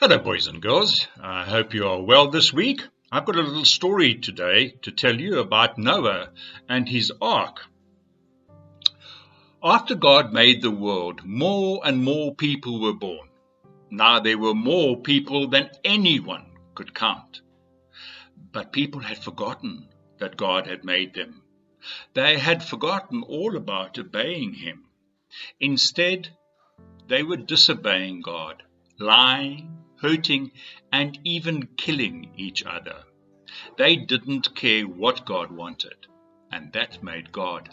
Hello, boys and girls. I hope you are well this week. I've got a little story today to tell you about Noah and his ark. After God made the world, more and more people were born. Now there were more people than anyone could count. But people had forgotten that God had made them. They had forgotten all about obeying Him. Instead, they were disobeying God, lying, hurting, and even killing each other. They didn't care what God wanted, and that made God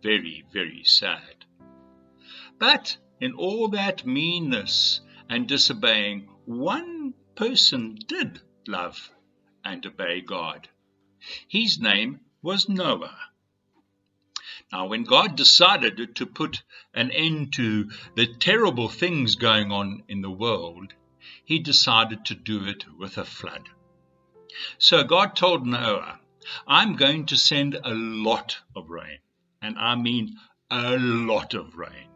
very, very sad. But in all that meanness and disobeying, one person did love and obey God. His name was Noah. Now, when God decided to put an end to the terrible things going on in the world, He decided to do it with a flood. So God told Noah, I'm going to send a lot of rain, and I mean a lot of rain.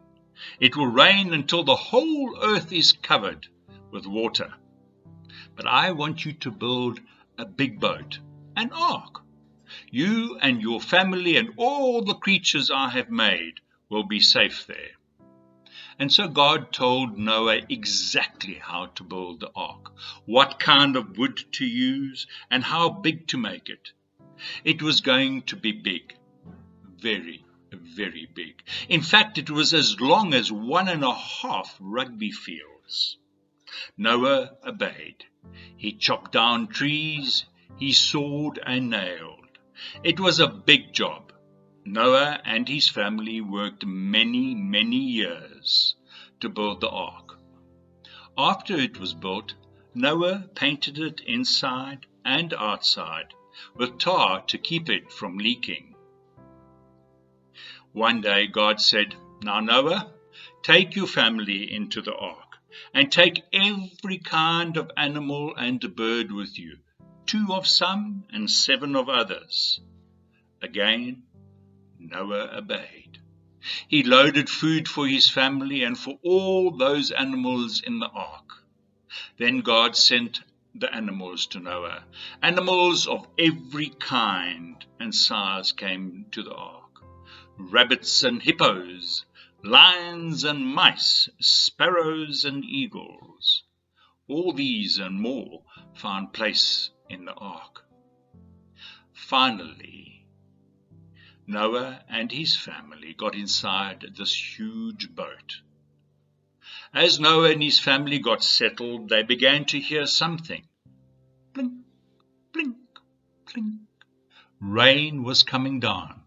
It will rain until the whole earth is covered with water. But I want you to build a big boat, an ark. You and your family and all the creatures I have made will be safe there. And so God told Noah exactly how to build the ark, what kind of wood to use, and how big to make it. It was going to be big, very, very big. In fact, it was as long as 1.5 rugby fields. Noah obeyed. He chopped down trees, he sawed and nailed. It was a big job. Noah and his family worked many, many years to build the ark. After it was built, Noah painted it inside and outside with tar to keep it from leaking. One day God said, Now Noah, take your family into the ark and take every kind of animal and bird with you, 2 of some and 7 of others. Again, Noah obeyed. He loaded food for his family and for all those animals in the ark. Then God sent the animals to Noah. Animals of every kind and size came to the ark. Rabbits and hippos, lions and mice, sparrows and eagles. All these and more found place in the ark. Finally, Noah and his family got inside this huge boat. As Noah and his family got settled, they began to hear something. Blink, blink, blink. Rain was coming down,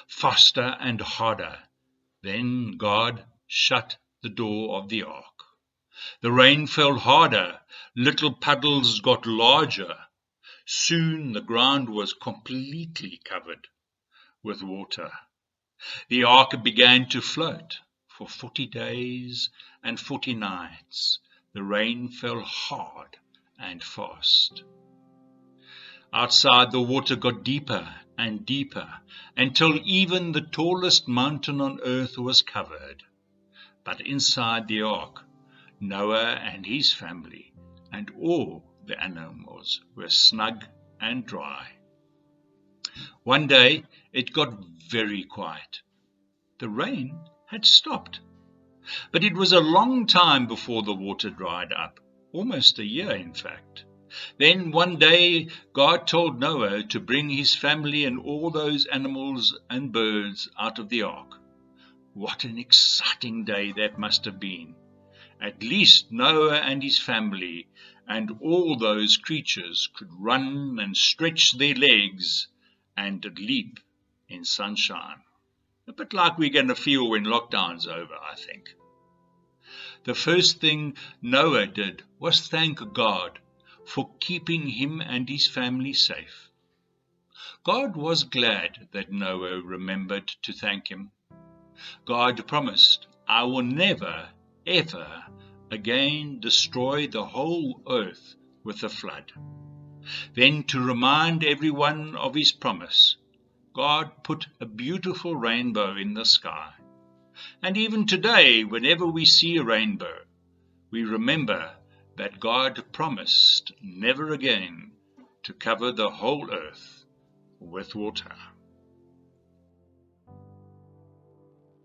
faster and harder. Then God shut the door of the ark. The rain fell harder, little puddles got larger. Soon the ground was completely covered with water. The ark began to float. For 40 days and 40 nights, the rain fell hard and fast. Outside, the water got deeper and deeper, until even the tallest mountain on earth was covered. But inside the ark, Noah and his family and all the animals were snug and dry. One day, it got very quiet. The rain had stopped. But it was a long time before the water dried up, almost a year in fact. Then one day God told Noah to bring his family and all those animals and birds out of the ark. What an exciting day that must have been. At least Noah and his family and all those creatures could run and stretch their legs and leap in sunshine. A bit like we're going to feel when lockdown's over, I think. The first thing Noah did was thank God for keeping him and his family safe. God was glad that Noah remembered to thank him. God promised, I will never, ever again destroy the whole earth with a flood. Then, to remind everyone of his promise, God put a beautiful rainbow in the sky. And even today, whenever we see a rainbow, we remember that God promised never again to cover the whole earth with water.